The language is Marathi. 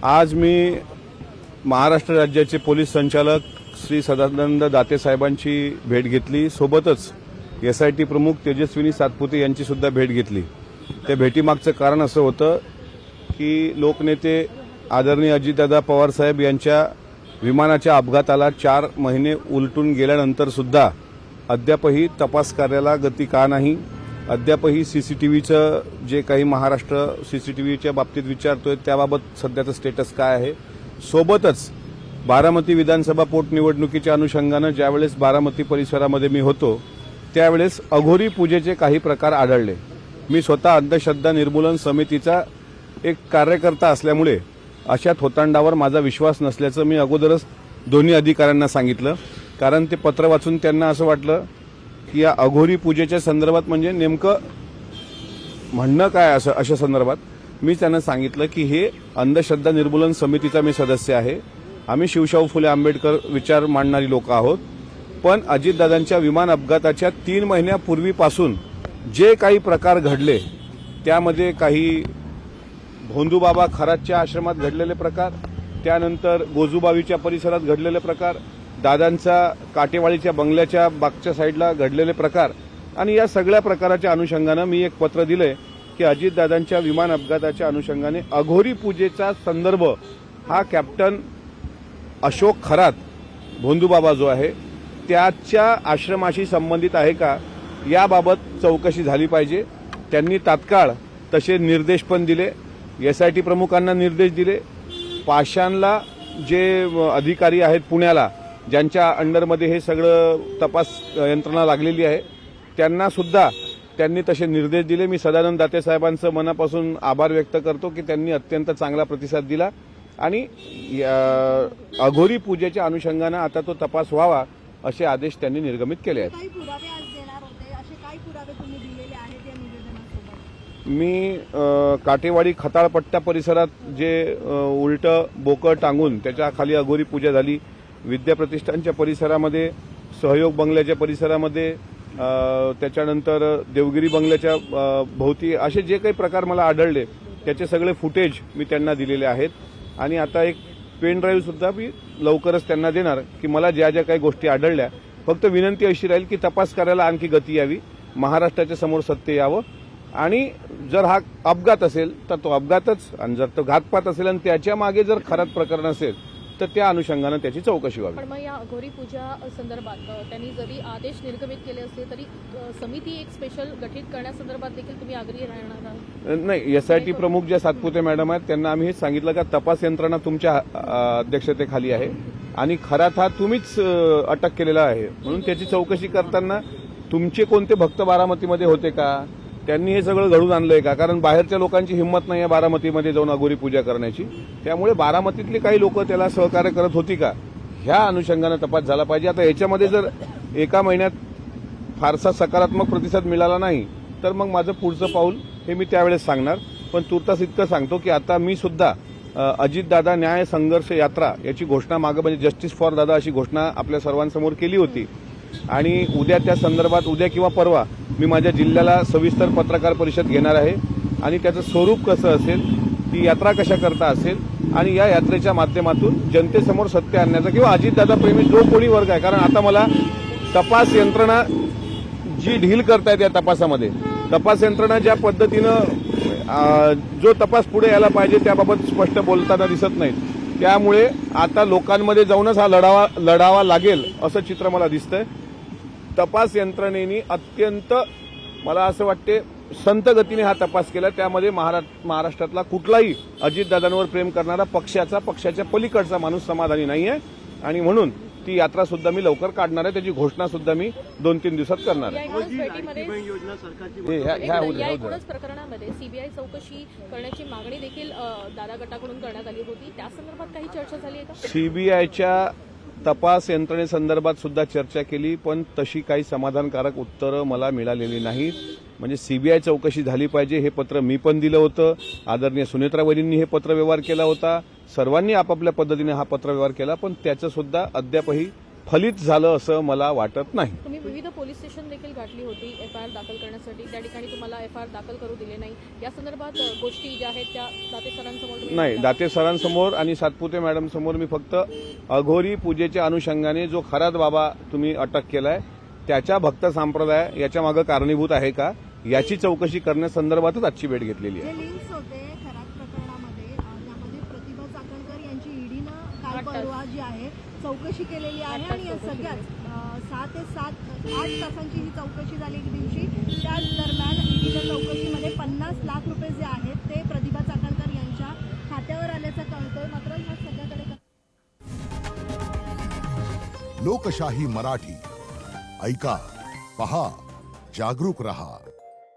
आज मी महाराष्ट्र राज्याचे पोलीस संचालक श्री सदानंद दाते साहेबांची भेट घेतली। सोबतच एसआयटी प्रमुख तेजस्विनी सातपुते यांची सुद्धा भेट घेतली। त्या भेटीमागचं कारण असं होतं की लोकनेते आदरणीय अजितदादा पवार साहेब यांच्या विमानाच्या अपघाताला 4 महिने उलटून गेल्यानंतर सुद्धा अद्यापही तपास कार्याला गती का नाही, अद्यापही सीसीटीव्हीचं जे काही महाराष्ट्र सीसीटीव्हीच्या बाबतीत विचारतोय त्याबाबत सध्याचं स्टेटस काय आहे। सोबतच बारामती विधानसभा पोटनिवडणुकीच्या अनुषंगानं ज्यावेळेस बारामती परिसरामध्ये मी होतो त्यावेळेस अघोरी पूजेचे काही प्रकार आढळले। मी स्वतः अंधश्रद्धा निर्मूलन समितीचा एक कार्यकर्ता असल्यामुळे अशा थोतांडावर माझा विश्वास नसल्याचं मी अगोदरच दोन्ही अधिकाऱ्यांना सांगितलं। कारण ते पत्र वाचून त्यांना असं वाटलं की या अघोरी पूजेच्या संदर्भात म्हणजे नेमकं म्हणणं काय असं अशा संदर्भात मी त्यांना सांगितलं की हे अंधश्रद्धा निर्मूलन समितीचा मी सदस्य आहे। आम्ही शिवशाहू फुले आंबेडकर विचार मांडणारी लोक आहोत। पण अजितदादांच्या विमान अपघाताच्या 3 महिन्यापूर्वीपासून जे काही प्रकार घडले त्यामध्ये काही भोंदूबाबा खरातच्या आश्रमात घडलेले प्रकार, त्यानंतर गोजूबावीच्या परिसरात घडलेले प्रकार, दादांचा काटेवाडीच्या बंगल्याच्या बागच्या साईडला घडलेले प्रकार आणि या सगळ्या प्रकाराच्या अनुषंगानं मी एक पत्र दिलंय की अजितदादांच्या विमान अपघाताच्या अनुषंगाने अघोरी पूजेचा संदर्भ हा कॅप्टन अशोक खरात भोंदूबाबा जो आहे त्याच्या आश्रमाशी संबंधित आहे का याबाबत चौकशी झाली पाहिजे। त्यांनी तात्काळ तसे निर्देश पण दिले, एसआयटी प्रमुखांना निर्देश दिले, पाषाणला जे अधिकारी आहेत पुण्याला ज्यांच्या अंडरमध्ये हे सगळं तपास यंत्रणा लागलेली आहे त्यांना सुद्धा त्यांनी तसे निर्देश दिले। मी सदानंद दाते साहेबांचं मनापासून आभार व्यक्त करतो की त्यांनी अत्यंत चांगला प्रतिसाद दिला आणि अघोरी पूजेच्या अनुषंगानं आता तो तपास व्हावा असे आदेश त्यांनी निर्गमित केले आहेत। मी काटेवाडी खताळपट्टा परिसरात जे उलटं बोकं टांगून त्याच्या खाली अघोरी पूजा झाली, विद्या प्रतिष्ठानच्या परिसरामध्ये, सहयोग बंगल्याच्या परिसरामध्ये, त्याच्यानंतर देवगिरी बंगल्याच्या भोवती असे जे काही प्रकार मला आढळले त्याचे सगळे फुटेज मी त्यांना दिलेले आहेत आणि आता एक पेन ड्राईव्ह सुद्धा मी लवकरच त्यांना देणार की मला ज्या ज्या काही गोष्टी आढळल्या। फक्त विनंती अशी राहील की तपास करायला आणखी गती यावी, महाराष्ट्राच्या समोर सत्य यावं आणि जर हा अपघात असेल तर तो अपघातच आणि जर तो घातपात असेल आणि त्याच्या मागे जर खरात प्रकरण असेल तर त्या अनुषंगानं त्याची चौकशी व्हावी। पण मग या अघोरी पूजा संदर्भात त्यांनी जरी आदेश निर्गमित केले असले तरी समिती एक स्पेशल गठीत करण्यासंदर्भात देखील तुम्ही आग्रही राहणार आहात? नाही, एसआयटी प्रमुख ज्या सातपुते मॅडम आहेत त्यांना आम्ही हेच सांगितलं का तपास यंत्रणा तुमच्या अध्यक्षतेखाली आहे आणि खरात हा तुम्हीच अटक केलेला आहे म्हणून त्याची चौकशी करताना तुमचे कोणते भक्त बारामतीमध्ये होते का, त्यांनी हे सगळं घडून आणलंय का? कारण बाहेरच्या लोकांची हिंमत नाही आहे बारामतीमध्ये जाऊन अघोरी पूजा करण्याची, त्यामुळे बारामतीतले काही लोक त्याला सहकार्य करत होती का ह्या अनुषंगानं तपास झाला पाहिजे। आता याच्यामध्ये जर एका महिन्यात फारसा सकारात्मक प्रतिसाद मिळाला नाही तर मग माझं पुढचं पाऊल हे मी त्यावेळेस सांगणार। पण तुर्तास इतकं सांगतो की आता मी सुद्धा अजितदादा न्याय संघर्ष यात्रा याची घोषणा मागं म्हणजे जस्टिस फॉर दादा अशी घोषणा आपल्या सर्वांसमोर केली होती आणि उद्या त्या संदर्भात उद्या किंवा परवा मी माझ्या जिल्ह्याला सविस्तर पत्रकार परिषद घेणार आहे आणि त्याचं स्वरूप कसं असेल, ती यात्रा कशा करता असेल आणि या यात्रेच्या माध्यमातून जनतेसमोर सत्य आणण्याचा किंवा अजितदादा प्रेमी जो कोणी वर्ग आहे, कारण आता मला तपास यंत्रणा जी ढील करतायत या तपासामध्ये, तपास यंत्रणा ज्या पद्धतीनं जो तपास पुढे यायला पाहिजे त्याबाबत स्पष्ट बोलताना दिसत नाहीत, त्यामुळे आता लोकांमध्ये जाऊनच हा लढावा लागेल असं चित्र मला दिसतंय। तपास यंत्रणेने अत्यंत मला असं वाटते संत गतीने हा तपास केला, त्यामध्ये महाराष्ट्रातला कुठलाही अजितदादांवर प्रेम करणारा पक्षाच्या पलीकडचा माणूस समाधानी नाही आहे आणि म्हणून ती यात्रा सुद्धा मी लवकर काढणार आहे, त्याची घोषणा सुद्धा मी 2-3 दिवसात करणार आहे। एकूणच प्रकरणामध्ये सीबीआय चौकशी करण्याची मागणी देखील दादा गटाकडून करण्यात आली होती, त्या संदर्भात काही चर्चा झाली आहे का? सीबीआयच्या तपास यंत्रणेसंदर्भात सुद्धा चर्चा केली पण तशी काही समाधानकारक उत्तरं मला मिळालेली नाहीत। म्हणजे सीबीआय चौकशी झाली पाहिजे हे पत्र मी पण दिलं होतं, आदरणीय सुनेत्रा वहिनींनी हे पत्रव्यवहार केला होता, सर्वांनी आपापल्या पद्धतीने हा पत्रव्यवहार केला पण त्याचं सुद्धा अद्यापही फलित झालं असं मला वाटत नाही. तुम्ही विविध पोलीस स्टेशन देखील गाठली होती FIR दाखल करण्यासाठी, त्या ठिकाणी तुम्हाला FIR दाखल करू दिले नाही. या संदर्भात गोष्टी ज्या आहेत त्या दाते सरांसमोर तुम्ही नाही, मांडल्या. दाते सरांसमोर आणि सातपुते मॅडम समोर मी फक्त अघोरी पूजेच्या अनुषंगाने जो खरात बाबा तुम्ही अटक केलाय त्याच्या भक्त संप्रदाय याच्या मागे कारणीभूत आहे का याची चौकशी करण्यासंदर्भातच आजची भेट घेतलेली आहे. जे लिंक्स होते खरात प्रकरणामध्ये त्यामध्ये प्रतिभा चाकणकर यांची ईडीनं काल 8 तास. परवा जी आहे चौकशी केलेली आहे 8 आणि या तास चौकशी सगळ्यात 6 ते 8 तासांची ही चौकशी झाली एक दिवशी. त्याच दरम्यान ईडीच्या चौकशीमध्ये 50 लाख रुपये जे आहेत ते प्रतिभा चाकणकर यांच्या खात्यावर आल्याचं कळतंय. मात्र ह्या सगळ्याकडे लोकशाही मराठी ऐका, पहा, जागरूक रहा.